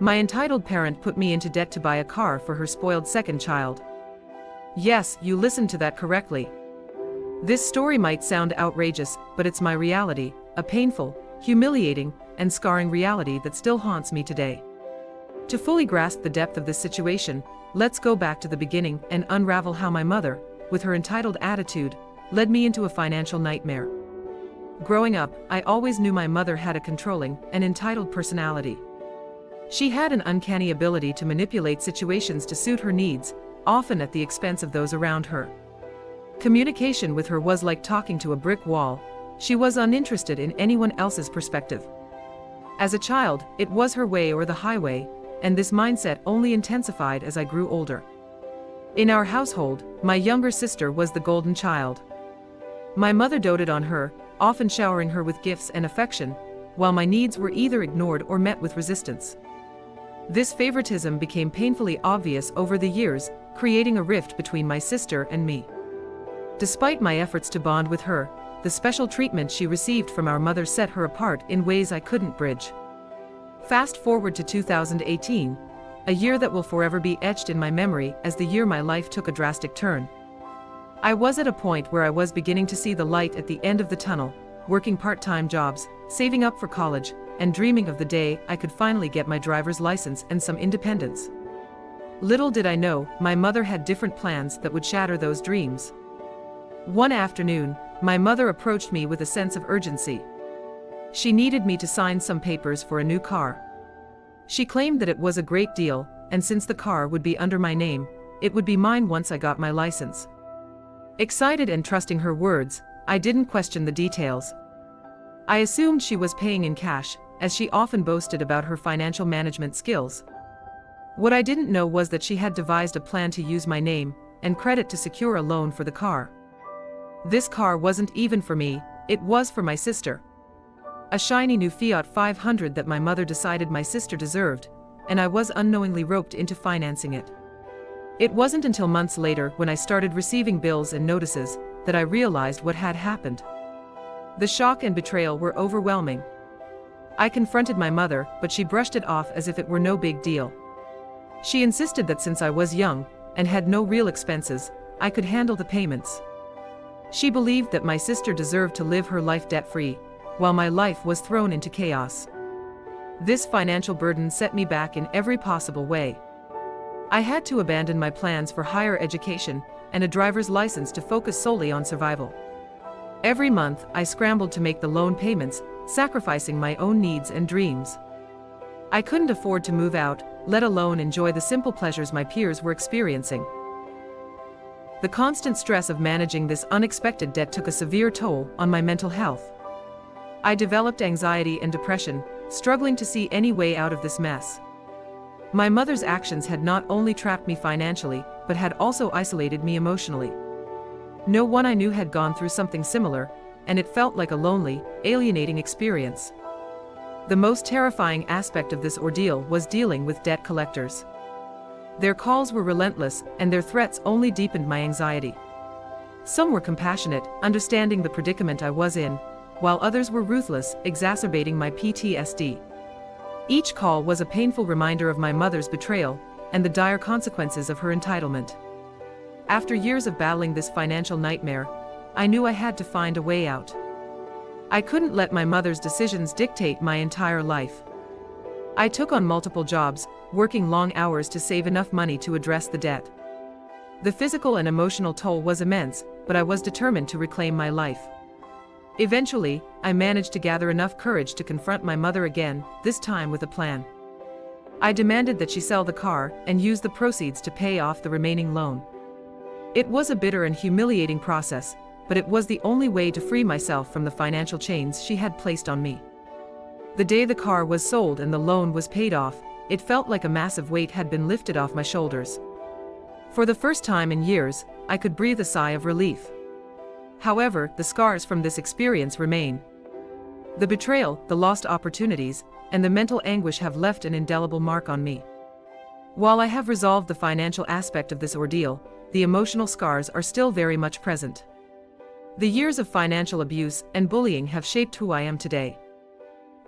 My entitled parent put me into debt to buy a car for her spoiled second child. Yes, you listened to that correctly. This story might sound outrageous, but it's my reality, a painful, humiliating, and scarring reality that still haunts me today. To fully grasp the depth of this situation, let's go back to the beginning and unravel how my mother, with her entitled attitude, led me into a financial nightmare. Growing up, I always knew my mother had a controlling and entitled personality. She had an uncanny ability to manipulate situations to suit her needs, often at the expense of those around her. Communication with her was like talking to a brick wall. She was uninterested in anyone else's perspective. As a child, it was her way or the highway, and this mindset only intensified as I grew older. In our household, my younger sister was the golden child. My mother doted on her, often showering her with gifts and affection, while my needs were either ignored or met with resistance. This favoritism became painfully obvious over the years, creating a rift between my sister and me. Despite my efforts to bond with her, the special treatment she received from our mother set her apart in ways I couldn't bridge. Fast forward to 2018, a year that will forever be etched in my memory as the year my life took a drastic turn. I was at a point where I was beginning to see the light at the end of the tunnel, working part-time jobs, saving up for college, and dreaming of the day I could finally get my driver's license and some independence. Little did I know, my mother had different plans that would shatter those dreams. One afternoon, my mother approached me with a sense of urgency. She needed me to sign some papers for a new car. She claimed that it was a great deal, and since the car would be under my name, it would be mine once I got my license. Excited and trusting her words, I didn't question the details. I assumed she was paying in cash, as she often boasted about her financial management skills. What I didn't know was that she had devised a plan to use my name and credit to secure a loan for the car. This car wasn't even for me, it was for my sister. A shiny new Fiat 500 that my mother decided my sister deserved, and I was unknowingly roped into financing it. It wasn't until months later, when I started receiving bills and notices, that I realized what had happened. The shock and betrayal were overwhelming. I confronted my mother, but she brushed it off as if it were no big deal. She insisted that since I was young, and had no real expenses, I could handle the payments. She believed that my sister deserved to live her life debt-free, while my life was thrown into chaos. This financial burden set me back in every possible way. I had to abandon my plans for higher education and a driver's license to focus solely on survival. Every month, I scrambled to make the loan payments, sacrificing my own needs and dreams. I couldn't afford to move out, let alone enjoy the simple pleasures my peers were experiencing. The constant stress of managing this unexpected debt took a severe toll on my mental health. I developed anxiety and depression, struggling to see any way out of this mess. My mother's actions had not only trapped me financially, but had also isolated me emotionally. No one I knew had gone through something similar, and it felt like a lonely, alienating experience. The most terrifying aspect of this ordeal was dealing with debt collectors. Their calls were relentless, and their threats only deepened my anxiety. Some were compassionate, understanding the predicament I was in, while others were ruthless, exacerbating my PTSD. Each call was a painful reminder of my mother's betrayal and the dire consequences of her entitlement. After years of battling this financial nightmare, I knew I had to find a way out. I couldn't let my mother's decisions dictate my entire life. I took on multiple jobs, working long hours to save enough money to address the debt. The physical and emotional toll was immense, but I was determined to reclaim my life. Eventually, I managed to gather enough courage to confront my mother again, this time with a plan. I demanded that she sell the car and use the proceeds to pay off the remaining loan. It was a bitter and humiliating process, but it was the only way to free myself from the financial chains she had placed on me. The day the car was sold and the loan was paid off, it felt like a massive weight had been lifted off my shoulders. For the first time in years, I could breathe a sigh of relief. However, the scars from this experience remain. The betrayal, the lost opportunities, and the mental anguish have left an indelible mark on me. While I have resolved the financial aspect of this ordeal, the emotional scars are still very much present. The years of financial abuse and bullying have shaped who I am today.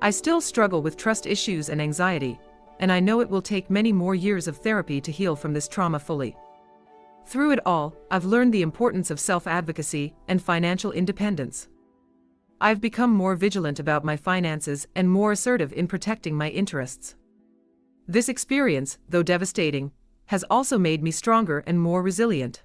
I still struggle with trust issues and anxiety, and I know it will take many more years of therapy to heal from this trauma fully. Through it all, I've learned the importance of self-advocacy and financial independence. I've become more vigilant about my finances and more assertive in protecting my interests. This experience, though devastating, has also made me stronger and more resilient.